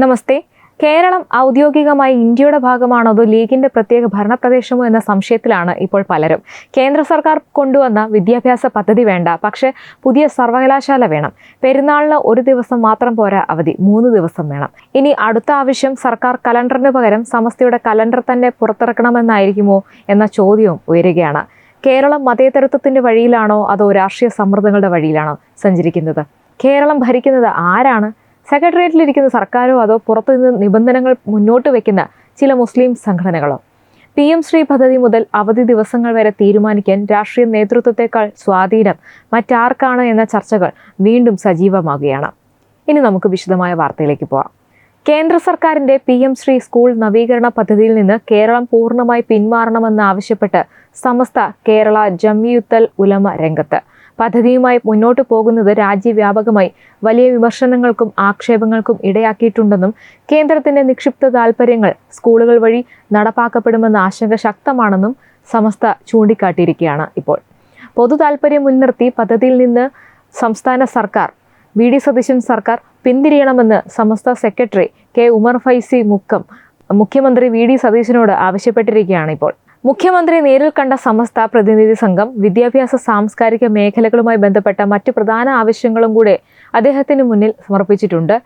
നമസ്തേ. കേരളം ഔദ്യോഗികമായി ഇന്ത്യയുടെ ഭാഗമാണോ അതോ ലീഗിന്റെ പ്രത്യേക ഭരണപ്രദേശമോ എന്ന സംശയത്തിലാണ് ഇപ്പോൾ പലരും. കേന്ദ്ര സർക്കാർ കൊണ്ടുവന്ന വിദ്യാഭ്യാസ പദ്ധതി വേണ്ട, പക്ഷേ പുതിയ സർവകലാശാല വേണം. പെരുന്നാളിന് ഒരു ദിവസം മാത്രം പോരാ അവധി, 3 ദിവസം വേണം. ഇനി അടുത്ത ആവശ്യം സർക്കാർ കലണ്ടറിന് പകരം സമസ്തയുടെ കലണ്ടർ തന്നെ പുറത്തിറക്കണമെന്നായിരിക്കുമോ എന്ന ചോദ്യവും ഉയരുകയാണ്. കേരളം മതേതരത്വത്തിന്റെ വഴിയിലാണോ അതോ രാഷ്ട്രീയ സമ്മർദ്ദങ്ങളുടെ വഴിയിലാണോ സഞ്ചരിക്കുന്നത്? കേരളം ഭരിക്കുന്നത് ആരാണ്? സെക്രട്ടേറിയറ്റിലിരിക്കുന്ന സർക്കാരോ അതോ പുറത്തുനിന്ന് നിബന്ധനകൾ മുന്നോട്ട് വയ്ക്കുന്ന ചില മുസ്ലിം സംഘടനകളോ? PM ശ്രീ പദ്ധതി മുതൽ അവധി ദിവസങ്ങൾ വരെ തീരുമാനിക്കാൻ രാഷ്ട്രീയ നേതൃത്വത്തെക്കാൾ സ്വാധീനം മറ്റാർക്കാണ് എന്ന ചർച്ചകൾ വീണ്ടും സജീവമാകുകയാണ്. ഇനി നമുക്ക് വിശദമായ വാർത്തയിലേക്ക് പോവാം. കേന്ദ്ര സർക്കാരിന്റെ PM ശ്രീ സ്കൂൾ നവീകരണ പദ്ധതിയിൽ നിന്ന് കേരളം പൂർണ്ണമായി പിന്മാറണമെന്നാവശ്യപ്പെട്ട് സമസ്ത കേരള ജംഇയ്യത്തുൽ ഉലമ രംഗത്ത്. പദ്ധതിയുമായി മുന്നോട്ടു പോകുന്നത് രാജ്യവ്യാപകമായി വലിയ വിമർശനങ്ങൾക്കും ആക്ഷേപങ്ങൾക്കും ഇടയാക്കിയിട്ടുണ്ടെന്നും കേന്ദ്രത്തിന്റെ നിക്ഷിപ്ത താൽപര്യങ്ങൾ സ്കൂളുകൾ വഴി നടപ്പാക്കപ്പെടുമെന്ന ആശങ്ക ശക്തമാണെന്നും സമസ്ത ചൂണ്ടിക്കാട്ടിയിരിക്കുകയാണ്. ഇപ്പോൾ പൊതു താൽപര്യം മുൻനിർത്തി പദ്ധതിയിൽ നിന്ന് സംസ്ഥാന സർക്കാർ, VD സതീശൻ സർക്കാർ പിന്തിരിയണമെന്ന് സമസ്ത സെക്രട്ടറി K ഉമർ ഫൈസി മുക്കം മുഖ്യമന്ത്രി VD സതീശനോട് ആവശ്യപ്പെട്ടിരിക്കുകയാണ്. ഇപ്പോൾ മുഖ്യമന്ത്രി നേരിൽ കണ്ട സമസ്ത പ്രതിനിധി സംഘം വിദ്യാഭ്യാസ സാംസ്കാരിക മേഖലകളുമായി ബന്ധപ്പെട്ട മറ്റു പ്രധാന ആവശ്യങ്ങളും കൂടെ അദ്ദേഹത്തിന് മുന്നിൽ സമർപ്പിച്ചിട്ടുണ്ട്.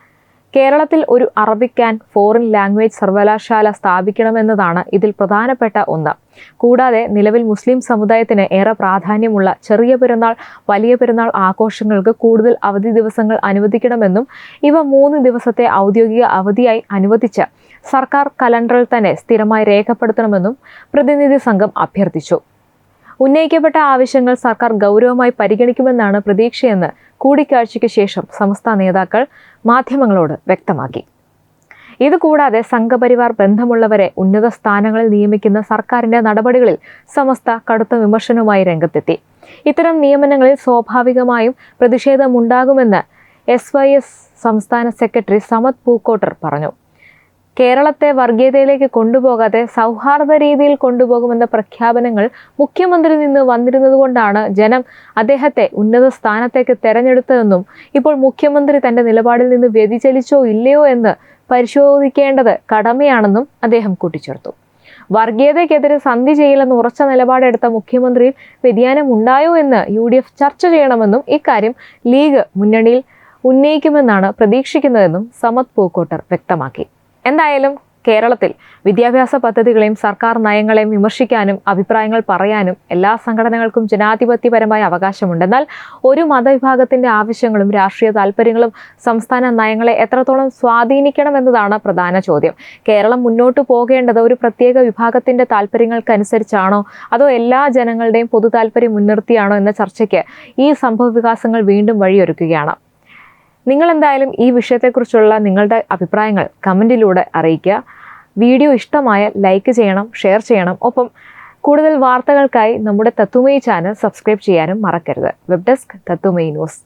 കേരളത്തിൽ ഒരു അറബിക് ആൻഡ് ഫോറിൻ ലാംഗ്വേജ് സർവകലാശാല സ്ഥാപിക്കണമെന്നതാണ് ഇതിൽ പ്രധാനപ്പെട്ട ഒന്ന്. കൂടാതെ നിലവിൽ മുസ്ലിം സമുദായത്തിന് ഏറെ പ്രാധാന്യമുള്ള ചെറിയ പെരുന്നാൾ, വലിയ പെരുന്നാൾ ആഘോഷങ്ങൾക്ക് കൂടുതൽ അവധി ദിവസങ്ങൾ അനുവദിക്കണമെന്നും ഇവ 3 ദിവസത്തെ ഔദ്യോഗിക അവധിയായി അനുവദിച്ച് സർക്കാർ കലണ്ടറിൽ തന്നെ സ്ഥിരമായി രേഖപ്പെടുത്തണമെന്നും പ്രതിനിധി സംഘം അഭ്യർത്ഥിച്ചു. ഉന്നയിക്കപ്പെട്ട ആവശ്യങ്ങൾ സർക്കാർ ഗൗരവമായി പരിഗണിക്കുമെന്നാണ് പ്രതീക്ഷയെന്ന് കൂടിക്കാഴ്ചയ്ക്ക് ശേഷം സമസ്ത നേതാക്കൾ മാധ്യമങ്ങളോട് വ്യക്തമാക്കി. ഇതുകൂടാതെ സംഘപരിവാർ ബന്ധമുള്ളവരെ ഉന്നത സ്ഥാനങ്ങളിൽ നിയമിക്കുന്ന സർക്കാരിന്റെ നടപടികളിൽ സമസ്ത കടുത്ത വിമർശനവുമായി രംഗത്തെത്തി. ഇത്തരം നിയമനങ്ങളിൽ സ്വാഭാവികമായും പ്രതിഷേധമുണ്ടാകുമെന്ന് SYS സംസ്ഥാന സെക്രട്ടറി സമദ് പൂക്കോട്ടർ പറഞ്ഞു. കേരളത്തെ വർഗീയതയിലേക്ക് കൊണ്ടുപോകാതെ സൗഹാർദ്ദ രീതിയിൽ കൊണ്ടുപോകുമെന്ന പ്രഖ്യാപനങ്ങൾ മുഖ്യമന്ത്രിയിൽ നിന്ന് വന്നിരുന്നതുകൊണ്ടാണ് ജനം അദ്ദേഹത്തെ ഉന്നത സ്ഥാനത്തേക്ക് തെരഞ്ഞെടുത്തതെന്നും ഇപ്പോൾ മുഖ്യമന്ത്രി തന്റെ നിലപാടിൽ നിന്ന് വ്യതിചലിച്ചോ ഇല്ലയോ എന്ന് പരിശോധിക്കേണ്ടത് കടമയാണെന്നും അദ്ദേഹം കൂട്ടിച്ചേർത്തു. വർഗീയതയ്ക്കെതിരെ സന്ധി ചെയ്യില്ലെന്ന് ഉറച്ച നിലപാടെടുത്ത മുഖ്യമന്ത്രിയിൽ വ്യതിയാനം ഉണ്ടായോ എന്ന് UDF ചർച്ച ചെയ്യണമെന്നും ഇക്കാര്യം ലീഗ് മുന്നണിയിൽ ഉന്നയിക്കുമെന്നാണ് പ്രതീക്ഷിക്കുന്നതെന്നും സമദ് പൂക്കോട്ടർ വ്യക്തമാക്കി. എന്തായാലും കേരളത്തിൽ വിദ്യാഭ്യാസ പദ്ധതികളെയും സർക്കാർ നയങ്ങളെയും വിമർശിക്കാനും അഭിപ്രായങ്ങൾ പറയാനും എല്ലാ സംഘടനകൾക്കും ജനാധിപത്യപരമായ അവകാശമുണ്ട്. എന്നാൽ ഒരു മതവിഭാഗത്തിന്റെ ആവശ്യങ്ങളും രാഷ്ട്രീയ താൽപര്യങ്ങളും സംസ്ഥാന നയങ്ങളെ എത്രത്തോളം സ്വാധീനിക്കണമെന്നതാണ് പ്രധാന ചോദ്യം. കേരളം മുന്നോട്ട് പോകേണ്ടത് ഒരു പ്രത്യേക വിഭാഗത്തിന്റെ താൽപര്യങ്ങൾക്കനുസരിച്ചാണോ അതോ എല്ലാ ജനങ്ങളുടെയും പൊതു താൽപര്യം മുൻനിർത്തിയാണോ എന്ന ചർച്ചയ്ക്ക് ഈ സംഭവവികാസങ്ങൾ വീണ്ടും വഴിയൊരുക്കുകയാണ്. നിങ്ങൾ എന്തായാലും ഈ വിഷയത്തെക്കുറിച്ചുള്ള നിങ്ങളുടെ അഭിപ്രായങ്ങൾ കമൻറ്റിലൂടെ അറിയിക്കുക. വീഡിയോ ഇഷ്ടമായ ലൈക്ക് ചെയ്യണം, ഷെയർ ചെയ്യണം. ഒപ്പം കൂടുതൽ വാർത്തകൾക്കായി നമ്മുടെ തത്വമയി ചാനൽ സബ്സ്ക്രൈബ് ചെയ്യാനും മറക്കരുത്. Web desk Tatwamayi news.